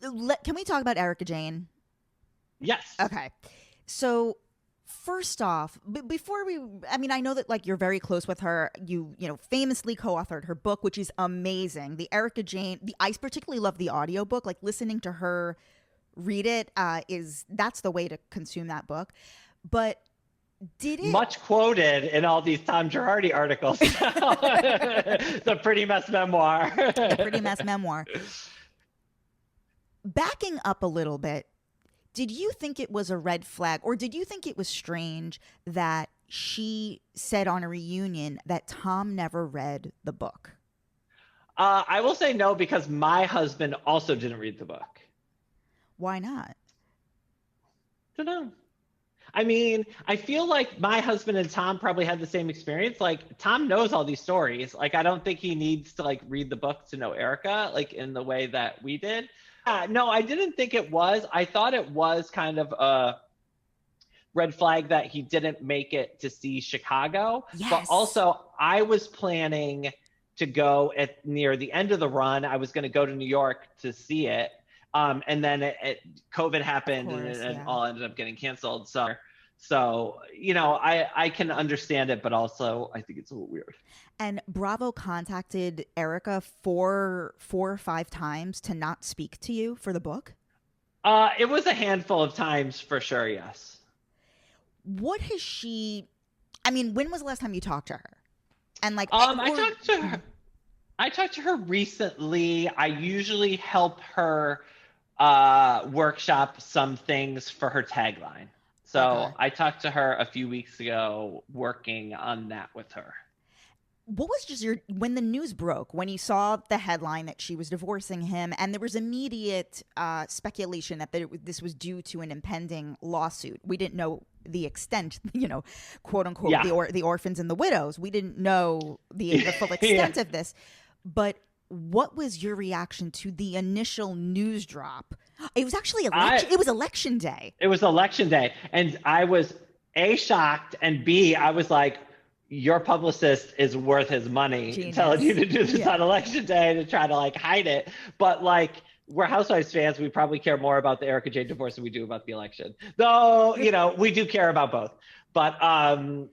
Can we talk about Erika Jayne? Yes. Okay. So first off, before I mean, I know that like you're very close with her. You know, famously co-authored her book, which is amazing. The Erika Jayne, I particularly love the audiobook. Like listening to her read it that's the way to consume that book. But did it Much quoted in all these Tom Girardi articles. The Pretty Mess Memoir. the Pretty Mess Memoir? Backing up a little bit, did you think it was a red flag, or did you think it was strange that she said on a reunion that Tom never read the book? I will say no because my husband also didn't read the book. Why not? Don't know. I mean, I feel like my husband and Tom probably had the same experience. Like Tom knows all these stories. Like I don't think he needs to like read the book to know Erika, like in the way that we did. No, I didn't think it was. I thought it was kind of a red flag that he didn't make it to see Chicago. But Yes. also, I was planning to go at near the end of the run. I was going to go to New York to see it. And then COVID Of happened and course, it yeah. all ended up getting canceled. So you know, I can understand it, but also I think it's a little weird. And Bravo contacted Erica four or five times to not speak to you for the book. It was a handful of times for sure. Yes. What has she? I mean, when was the last time you talked to her? And like, I or talked to her. I talked to her recently. I usually help her workshop some things for her tagline. So okay. I talked to her a few weeks ago, working on that with her. What was just your when the news broke, when you saw the headline that she was divorcing him, and there was immediate speculation that this was due to an impending lawsuit? We didn't know the extent, quote unquote, Yeah. the orphans and the widows. We didn't know the full Yeah. extent of this. But what was your reaction to the initial news drop? It was actually I election. It was election day. It was election day, and I was A, shocked, and B, I was like, your publicist is worth his money telling you Genius. to do this Yeah. on election day to try to like hide it. But like we're Housewives fans, we probably care more about the Erika Jayne divorce than we do about the election. Though, you know, we do care about both. But I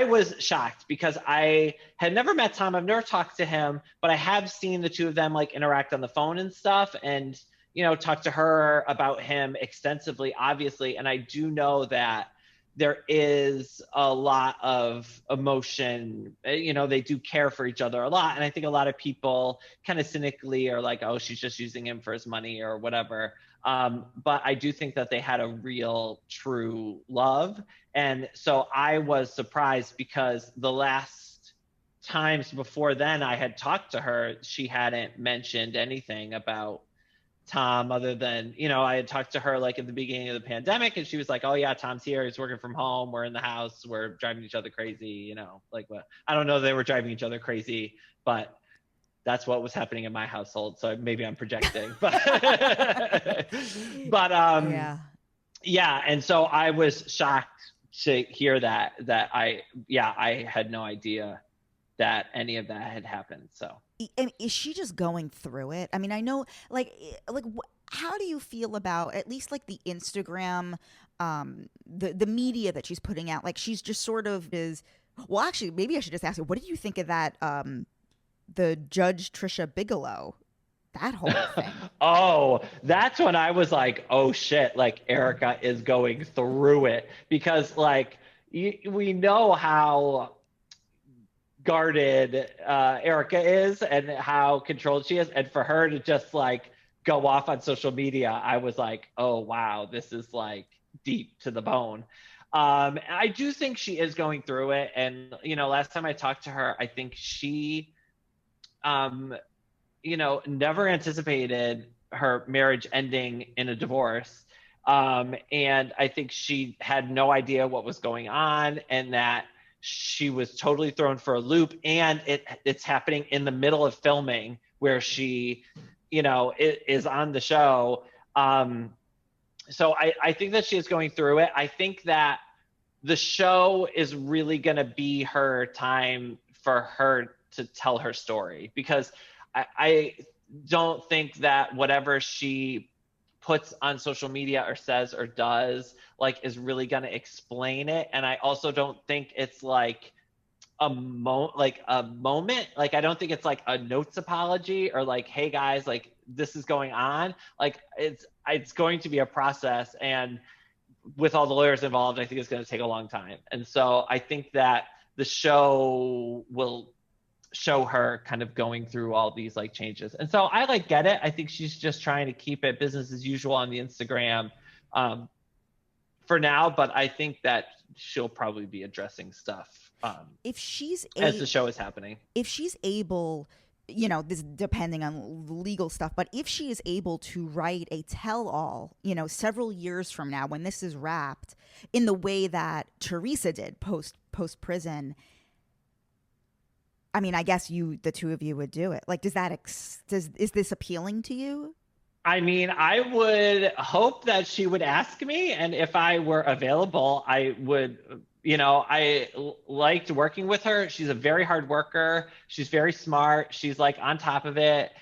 was shocked because I had never met Tom. I've never talked to him, but I have seen the two of them like interact on the phone and stuff. And you know, talked to her about him extensively, obviously. And I do know that there is a lot of emotion. You know, they do care for each other a lot. And I think a lot of people kind of cynically are like, oh, she's just using him for his money or whatever. But I do think that they had a real, true love. And so I was surprised because the last times before then I had talked to her, she hadn't mentioned anything about Tom other than, you know, I had talked to her like at the beginning of the pandemic and she was like, oh yeah, Tom's here, he's working from home, we're in the house, we're driving each other crazy, you know, like what, I don't know, they were driving each other crazy, but that's what was happening in my household, so maybe I'm projecting, but but Yeah. yeah. And so I was shocked to hear that I had no idea that any of that had happened. So And is she just going through it? I mean, I know, like, how do you feel about at least like the Instagram, the media that she's putting out? Like, she's just sort of is. Well, actually, maybe I should just ask you, what did you think of that? The Judge Trisha Bigelow, that whole thing. oh, that's when I was like, oh shit, like Erika is going through it because like we know how guarded Erika is and how controlled she is. And for her to just like go off on social media, I was like, oh wow, this is like deep to the bone. I do think she is going through it. And, you know, last time I talked to her, I think she, um, you know, never anticipated her marriage ending in a divorce. And I think she had no idea what was going on and that she was totally thrown for a loop. And it's happening in the middle of filming where she, you know, is on the show. So I think that she is going through it. I think that the show is really going to be her time for her to tell her story because I don't think that whatever she puts on social media or says or does like is really going to explain it. And I also don't think it's like a moment. Like I don't think it's like a notes apology or like, hey guys, like this is going on. Like it's going to be a process, and with all the lawyers involved, I think it's going to take a long time. And so I think that the show will show her kind of going through all these like changes. And so I like get it. I think she's just trying to keep it business as usual on the Instagram for now, but I think that she'll probably be addressing stuff If she's as the show is happening. if she's able, you know, this depending on legal stuff, but if she is able to write a tell-all, you know, several years from now when this is wrapped, in the way that Teresa did post prison, I mean, I guess the two of you would do it. Like, is this appealing to you? I mean, I would hope that she would ask me, and if I were available, I would. You know, liked working with her. She's a very hard worker. She's very smart. She's like on top of it.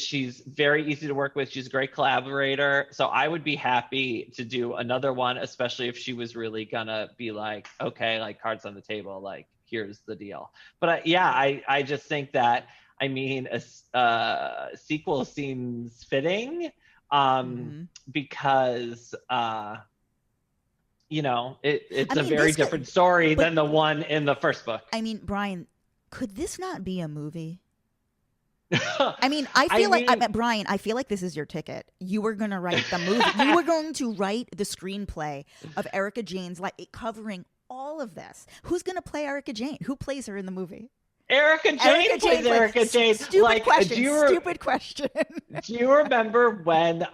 She's very easy to work with. She's a great collaborator. So I would be happy to do another one, especially if she was really gonna be like, okay, like cards on the table, like here's the deal. But yeah, I just think that, I mean, a sequel seems fitting because you know, it's a very different story than the one in the first book. I mean, Brian, could this not be a movie? I mean, Brian, I feel like this is your ticket. You were going to write the movie. You were going to write the screenplay of Erika Jayne's life, covering all of this. Who's going to play Erika Jayne? Who plays her in the movie? Erika Jayne plays Erika Jayne. Stupid question. Do you remember when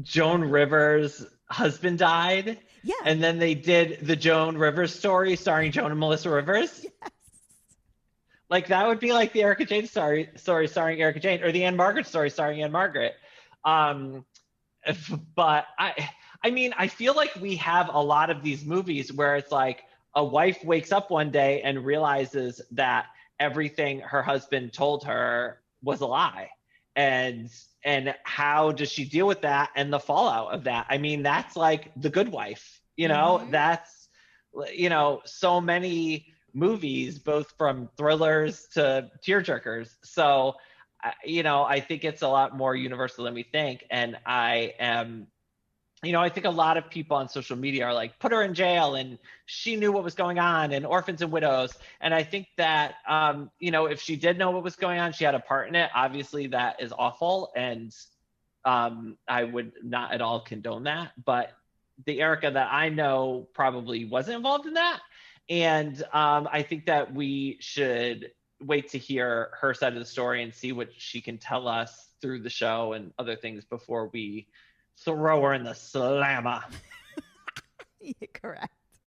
Joan Rivers' husband died? Yeah. And then they did the Joan Rivers story starring Joan and Melissa Rivers? Yes. Like that would be like the Erika Jayne story starring Erika Jayne, or the Anne Margaret story starring Anne Margaret. But I mean, I feel like we have a lot of these movies where it's like a wife wakes up one day and realizes that everything her husband told her was a lie. And how does she deal with that and the fallout of that? I mean, that's like The Good Wife, you know, that's, you know, so many movies, both from thrillers to tearjerkers. So, you know, I think it's a lot more universal than we think. And you know, I think a lot of people on social media are like, put her in jail and she knew what was going on, and orphans and widows. And I think that, you know, if she did know what was going on, she had a part in it. Obviously that is awful. And I would not at all condone that. But the Erika that I know probably wasn't involved in that. And I think that we should wait to hear her side of the story and see what she can tell us through the show and other things before we throw her in the slammer. Correct.